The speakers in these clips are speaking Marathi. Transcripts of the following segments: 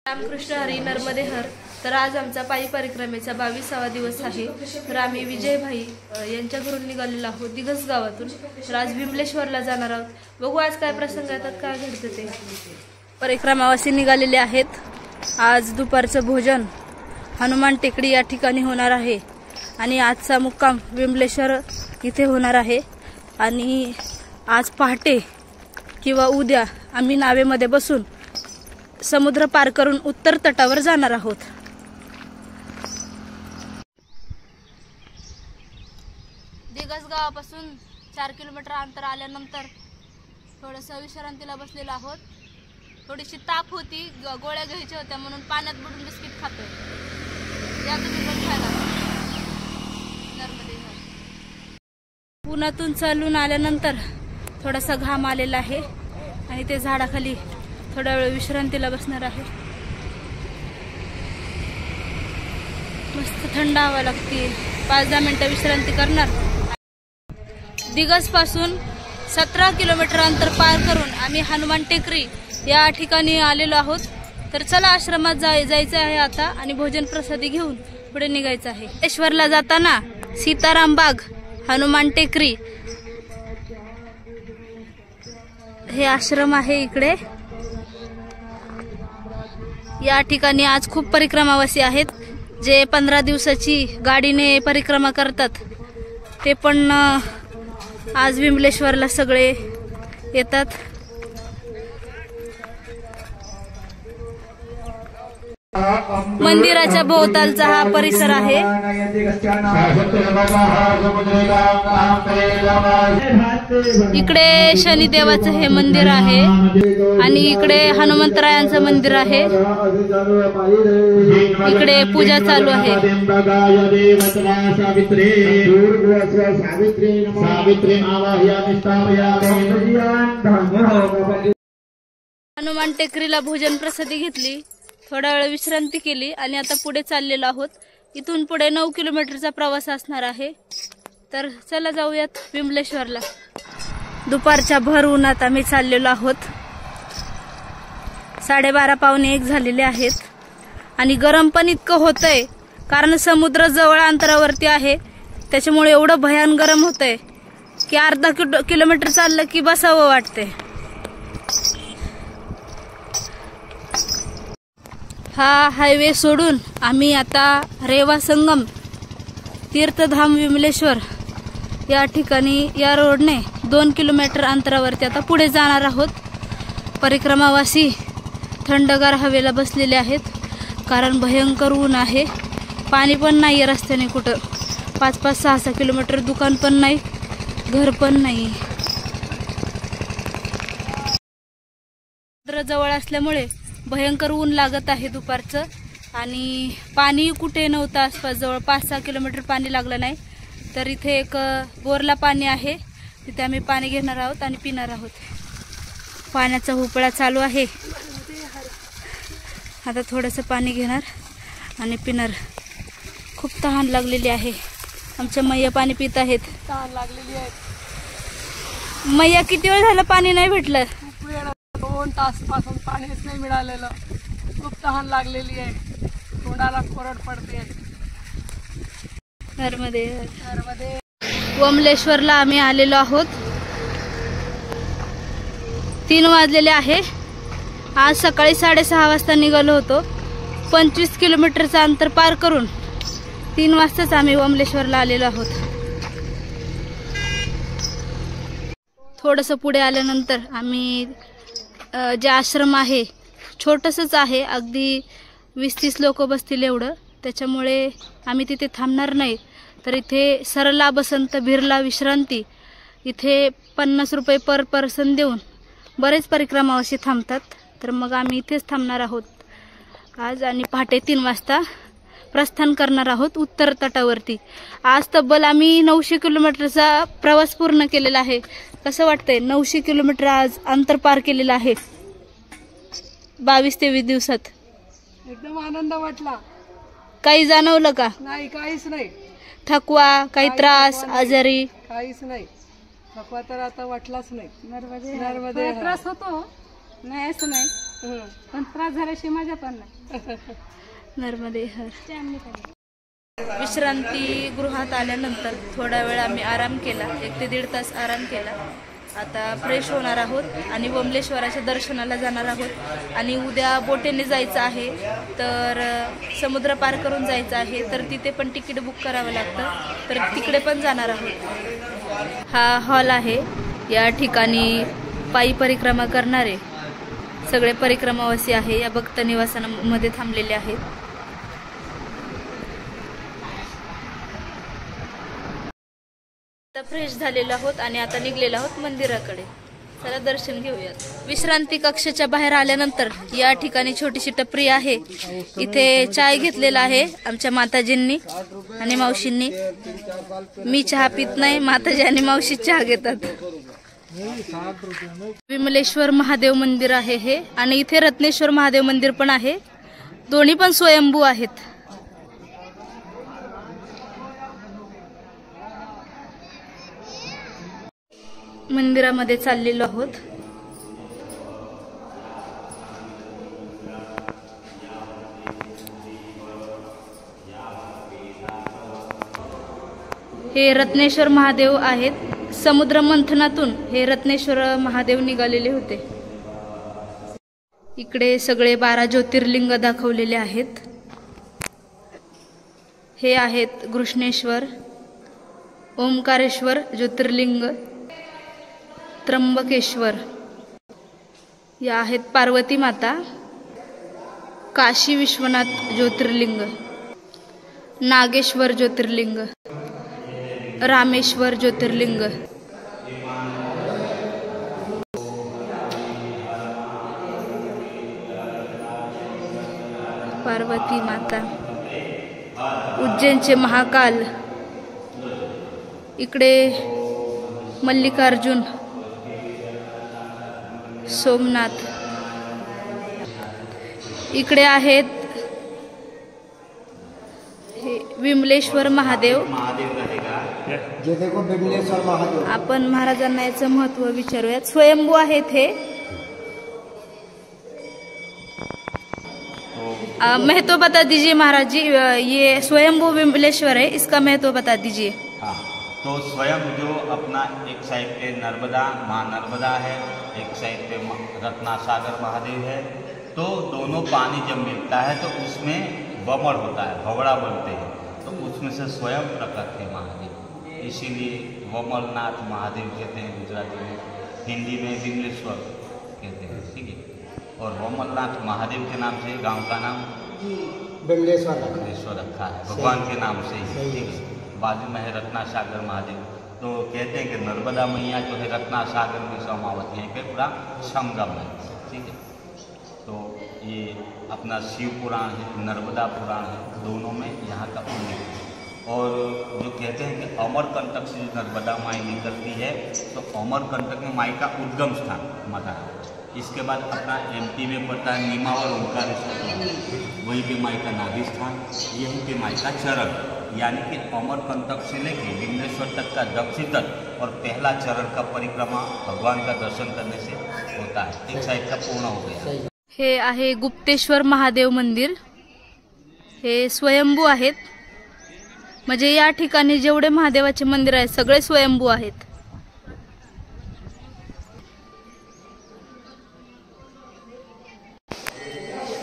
रामकृष्ण हरी नर्मदे हर। तर आज आमचा पायी परिक्रमेचा 22वा दिवस आहे। तर आम्ही विजयभाई यांच्या घरून निघालेलो आहोत दिगस गावातून। तर आज विमलेश्वरला जाणार आहोत। बघू आज काय प्रसंग येतात, काय घडतं ते। परिक्रमावासी निघालेले आहेत। आज दुपारचं भोजन हनुमान टेकडी या ठिकाणी होणार आहे आणि आजचा मुक्काम विमलेश्वर इथे होणार आहे। आणि आज पहाटे किंवा उद्या आम्ही नावेमध्ये बसून समुद्र पार करून उत्तर तटावर जाणार आहोत। दिगस गावापासून 4 किलोमीटर अंतर आल्यानंतर थोडंसं विश्रांतीला बसलेलो आहोत। थोडीशी ताप होती, गोळ्या घ्यायच्या होत्या म्हणून पाण्यात बुडून बिस्किट खातोय। या तुम्ही पण खायला। पुण्यातून चालून आल्यानंतर थोडासा घाम आलेला आहे आणि ते झाडाखाली थोडा वेळ विश्रांतीला बसणार आहे। मस्त थंड हवा लागते। 5-10 मिनिटं विश्रांती करणार। दिगस पासून 17 किलोमीटर अंतर पार करून आम्ही हनुमान टेकडी या ठिकाणी आलेलो आहोत। तर चला आश्रमात जायचं आहे आता आणि भोजन प्रसादी घेऊन पुढे निघायचं आहे। ईश्वरला जाताना सीताराम बाग, हनुमान टेकडी हे आश्रम आहे इकडे। या ठिकाणी आज खूप परिक्रमावासी आहेत जे 15 दिवसाची गाडीने परिक्रमा करतात। ते पण आज विमलेश्वरला सगळे येतात। मंदिराच्या भोवतालचा हा परिसर आहे। इकडे शनिदेवाचं हे मंदिर आहे आणि इकडे हनुमंतरायांचं मंदिर आहे। इकडे पूजा चालू आहे। हनुमान टेकडीला भोजन प्रसादी घेतली, थोडा वेळ विश्रांती केली आणि आता पुढे चाललेलो आहोत। इथून पुढे 9 किलोमीटरचा प्रवास असणार आहे। तर चला जाऊयात विमलेश्वरला। दुपारच्या भर उन्हात आम्ही चाललेलो आहोत। 12:30 पावणे 1 झालेले आहेत आणि गरम पण इतकं होतंय कारण समुद्र जवळ अंतरावरती आहे। त्याच्यामुळे एवढं भयान गरम होतंय की अर्धा किलोमीटर चाललं की बसावं वाटतंय। हा हायवे सोडून आम्ही आता रेवा संगम तीर्थधाम विमलेश्वर या ठिकाणी या रोडने 2 किलोमीटर अंतरावरती आता पुढे जाणार आहोत। परिक्रमावासी थंडगार हवेला बसलेले आहेत कारण भयंकर ऊन आहे। पाणी पण नाही रस्त्याने कुठं। 5-5, 6-6 किलोमीटर दुकान पण नाही, घर पण नाही। जवळ असल्यामुळे भयंकर ऊन लागत आहे दुपारचं आणि पाणी कुठे नव्हतं आसपास। जवळ 5-6 किलोमीटर पाणी लागलं नाही। तर इथे एक बोरला पाणी आहे, तिथे आम्ही पाणी घेणार आहोत आणि पिणार आहोत। पाण्याचा उपळा चालू आहे। आता थोडंसं पाणी घेणार आणि पिणार। खूप तहान लागलेली आहे। आमच्या मैया पाणी पित आहेत। तहान लागलेली आहे। मैया किती वेळ झालं पाणी नाही भेटलं? 2 तासापासून पाणीच नाही मिळालेलं। खूप तहान लागलेली आहे, तोंडाला कोरड पडते। नर्मदे विमलेश्वरला आम्ही आलेलो आहोत। 3 वाजलेले आहे। आज सकाळी 6:30 वाजता निघालो होतो। 25 किलोमीटरचं अंतर पार करून 3 वाजताच आम्ही विमलेश्वरला आलेलो आहोत। थोडंसं पुढे आल्यानंतर आम्ही जे आश्रम आहे छोटंसंच आहे, अगदी 20-30 लोक बसतील एवढं। त्याच्यामुळे आम्ही तिथे थांबणार नाही। तर इथे सरला बसंत बिर्ला विश्रांती इथे 50 रुपये पर पर्सन देऊन बरेच परिक्रमावासी थांबतात। तर मग आम्ही इथेच थांबणार आहोत आज आणि पहाटे 3 वाजता प्रस्थान करणार आहोत उत्तर तटावरती। आज तब्बल आम्ही 900 किलोमीटरचा प्रवास पूर्ण केलेला आहे। कसं वाटतंय? 900 किलोमीटर आज अंतर पार केलेलं आहे 22-23 दिवसात। एकदम आनंद वाटला। काही जाणवलं का? नाही, काहीच नाही। थकवा, काही त्रास, आजारी काहीच नाही। थकवा तर आता वाटलाच नाही। नर्मदे त्रास होतो नाही असं नाही। पण त्रास झाल्याशिवाय मजा पण नाही. नर्मदे हर. विश्रांती गृहात आल्यानंतर थोडा वेळ आम्ही आराम केला, 1 ते 1.5 तास आराम केला. आता फ्रेश होणार आहोत आणि वमलेश्वराच्या दर्शनाला जाणार आहोत. आणि उद्या बोटेने जायचं आहे, तर समुद्र पार करून जायचं आहे, तर तिथे पण तिकीट बुक करावं लागतं, तर तिकडे पण जाणार आहोत. हा हॉल आहे. या ठिकाणी पायी परिक्रमा करणारे सगळे परिक्रमावासी आहे या भक्त निवासामध्ये थांबलेले आहेत. आता फ्रेश झालेलो आहोत आणि आता निघलेलो आहोत मंदिराकडे. चला दर्शन घेऊयात. विश्रांती कक्षाच्या बाहेर आल्यानंतर या ठिकाणी छोटीशी टपरी आहे. इथे चाय घेतलेला आहे आमच्या माताजींनी आणि मावशींनी. मी चहा पित नाही, माताजी आणि मावशी चहा घेतात. विमलेश्वर महादेव मंदिर आहे हे, आणि इथे रत्नेश्वर महादेव मंदिर पण आहे. दोन्ही पण स्वयंभू आहेत. मंदिरामध्ये चाललेलो आहोत. हे रत्नेश्वर महादेव आहेत. समुद्र मंथनातून हे रत्नेश्वर महादेव निघालेले होते. इकडे सगळे 12 ज्योतिर्लिंग दाखवलेले आहेत. हे आहेत घृष्णेश्वर, ओंकारेश्वर ज्योतिर्लिंग, त्र्यंबकेश्वर. या आहेत पार्वती माता, काशी विश्वनाथ ज्योतिर्लिंग, नागेश्वर ज्योतिर्लिंग, रामेश्वर ज्योतिर्लिंग. पार्वती माता, उज्जैनचे महाकाल, इकडे मल्लिकार्जुन, सोमनाथ. इकडे आहेत हे विमलेश्वर महादेव. आपण महाराजांना याचं महत्व विचारूयात. स्वयंभू आहेत हे. महत्व बता दीजिए महाराज जी, ये स्वयंभू विमलेश्वर है, इसका महत्व बता दीजिए. तो स्वयं जो अपना एक साइड पे नर्मदा, माँ नर्मदा है, एक साइड पे रत्नासागर महादेव है. तो दोनों पानी जब मिलता है तो उसमें बमड़ होता है, भवड़ा बोलते हैं, तो उसमें से स्वयं प्रकट है महादेव. इसीलिए वमलनाथ महादेव कहते हैं गुजराती में, हिंदी में विमलेश्वर कहते हैं. ठीक है. और वमलनाथ महादेव के नाम से गांव का नाम विमलेश्वर रखा है, भगवान के नाम से ही. ठीक है. बाजू में है रत्नासागर महादेव. तो कहते हैं कि नर्मदा मैया जो है रत्नासागर में समावती है, पे पूरा संगम है. ठीक है. तो ये अपना शिव पुराण है, नर्मदा पुराण है, दोनों में यहाँ का उल्लेख है. और जो कहते हैं कि अमरकंटक से जो नर्मदा माई निकलती है, तो अमरकंटक में माई का उद्गम स्थान माता. इसके बाद अपना एमपी में पड़ता है नीमावर ओंकारेश्वर, वहीं पे माई का नाभि स्थान, यहीं पे माई का चरण. यानी कि अमरकंटक से लेके विमलेश्वर तक का दक्षिण तट और पहला चरण का परिक्रमा भगवान का दर्शन करने से होता है. एक साइड का पूर्ण हो गया. हे आहे गुप्तेश्वर महादेव मंदिर. हे स्वयंभू आहेत. म्हणजे या ठिकाणी जेवढे महादेवाचे मंदिर आहेत सगळे स्वयंभू आहेत.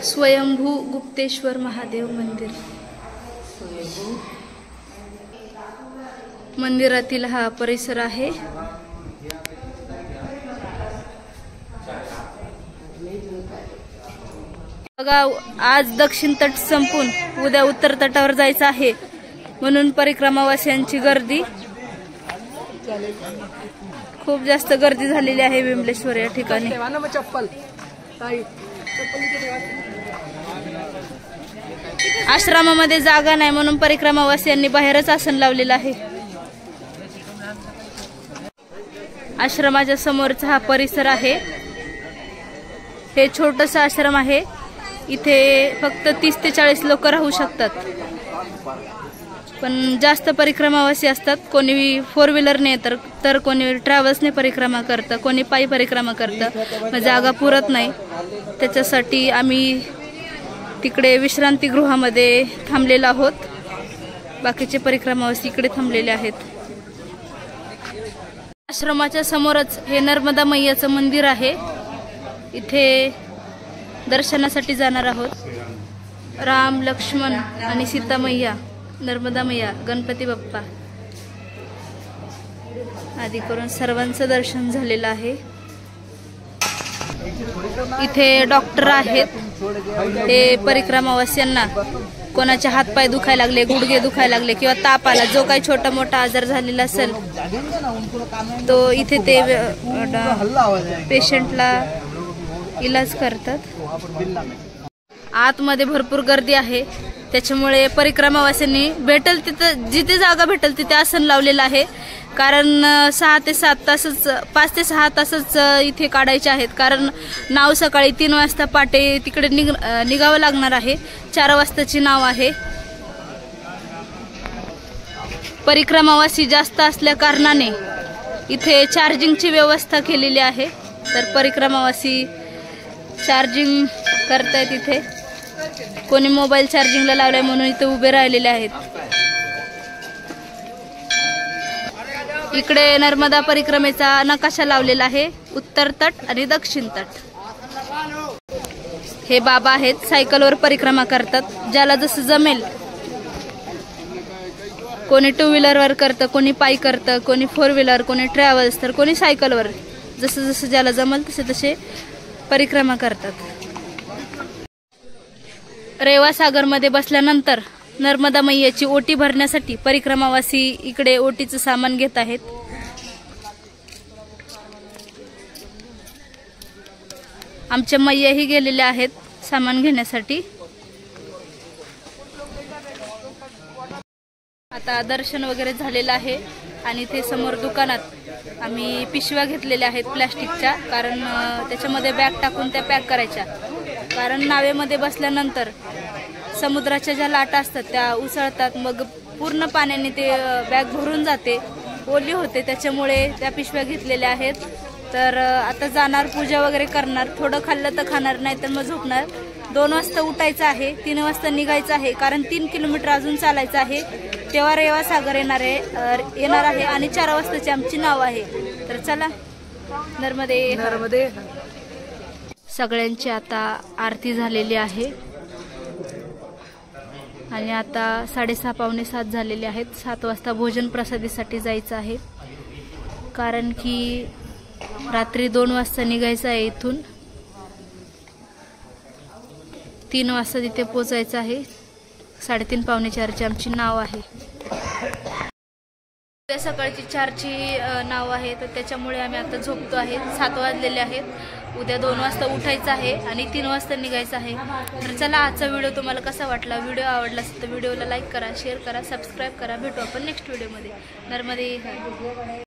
स्वयंभू गुप्तेश्वर महादेव मंदिर. मंदिरातील हा परिसर आहे. बघा, आज दक्षिण तट संपून उद्या उत्तर तटावर जायचं आहे, म्हणून परिक्रमावासियांची गर्दी, खूप जास्त गर्दी झालेली आहे विमलेश्वर या ठिकाणी. आश्रमामध्ये जागा नाही म्हणून परिक्रमावासियांनी बाहेरच आसन लावलेलं आहे. आश्रमाच्या समोरचा हा परिसर आहे. हे छोटंसं आश्रम आहे. इथे फक्त 30 ते 40 लोक राहू शकतात. पण जास्त परिक्रमावासी असतात. कोणी 4 व्हीलरने तर कोणी ट्रॅव्हल्सने परिक्रमा करतं, कोणी पायी परिक्रमा करतं. मग जागा पुरत नाही, त्याच्यासाठी आम्ही तिकडे विश्रांतीगृहामध्ये थांबलेलो आहोत. बाकीचे परिक्रमावासी इकडे थांबलेले आहेत. आश्रमाच्या समोरच हे नर्मदा मैयाचं मंदिर आहे. इथे दर्शनासाठी जाणार आहोत. राम, लक्ष्मण आणि सीता मैया, नर्मदा मैया, गणपती बाप्पा आदी करून सर्वांचं दर्शन झालेलं आहे. इथे डॉक्टर आहेत. हे परिक्रमावासियांना कोणाचे हातपाय दुखायला लागले, गुडघे दुखायला लागले किंवा ताप आला, जो काही छोटा मोठा आजार झालेला असेल तो इथे ते पेशंटला इलाज करतात. आतमध्ये भरपूर गर्दी आहे, त्याच्यामुळे परिक्रमावासियांनी भेटेल तिथं, जिथे जागा भेटेल तिथे आसन लावलेलं आहे. कारण 6 ते 7 तासच, 5 ते 6 तासच इथे काढायचे आहेत. कारण नाव सकाळी 3 वाजता पाटे तिकडे निघावं लागणार आहे. 4 वाजताची नाव आहे. परिक्रमावासी जास्त असल्या कारणाने इथे चार्जिंगची व्यवस्था केलेली आहे. तर परिक्रमावासी चार्जिंग करतायत. इथे कोणी मोबाईल चार्जिंगला लावलाय म्हणून इथे उभे राहिलेले आहेत. इकडे नर्मदा परिक्रमेचा नकाशा लावलेला आहे, उत्तर तट आणि दक्षिण तट. हे बाबा आहेत, सायकलवर परिक्रमा करतात. ज्याला जसं जमेल, कोणी 2 व्हीलरवर करतं, कोणी पायी करतं, कोणी 4 व्हीलर, कोणी ट्रॅव्हल्स, तर कोणी सायकलवर. जसं जसं ज्याला जमेल तसे तसे परिक्रमा करतात. रेवा सागरमध्ये बसल्यानंतर नर्मदा मैयाची ओटी भरण्यासाठी परिक्रमावासी इकडे ओटीचं सामान घेत आहेत. आमच्या मैयाही गेलेल्या आहेत सामान घेण्यासाठी. आता दर्शन वगैरे झालेलं आहे आणि ते समोर दुकानात आम्ही पिशव्या घेतलेल्या आहेत प्लॅस्टिकच्या. कारण त्याच्यामध्ये बॅग टाकून त्या पॅक करायच्या. कारण नावेमध्ये बसल्यानंतर समुद्राच्या ज्या लाटा असतात त्या उसळतात, मग पूर्ण पाण्याने ते बॅग भरून जाते, ओली होते. त्याच्यामुळे त्या पिशव्या घेतलेल्या आहेत. तर आता जाणार, पूजा वगैरे करणार, थोडं खाल्लं तर खाणार, नाही तर मग झोपणार. 2 वाजता उठायचं आहे, 3 वाजता निघायचं आहे. कारण 3 किलोमीटर अजून चालायचं आहे. तेव्हा रेवा सागर येणार आहे आणि 4 वाजताची आमची नाव आहे. तर चला, नर्मदे. सगळ्यांची आता आरती झालेली आहे आणि आता 6:30 पावणे 7 झालेले आहेत. 7 वाजता भोजन प्रसादीसाठी जायचं आहे. कारण की रात्री 2 वाजता निघायचं आहे इथून. 3 वाजता तिथे पोचायचं आहे. 3:30 पावणे 4ची आमची नाव आहे. उद्या सकाळची 4ची नाव आहे, तर त्याच्यामुळे आम्ही आता झोपतो आहे. 7 वाजलेले आहेत. उद्या 2 वाजता उठायचं आहे आणि 3 वाजता निघायचं आहे. तर चला, आजचा व्हिडिओ तुम्हाला कसा वाटला? व्हिडिओ आवडला असेल तर व्हिडिओला लाईक करा, शेअर करा, सबस्क्राईब करा. भेटू आपण नेक्स्ट व्हिडिओमध्ये. नर्मदे.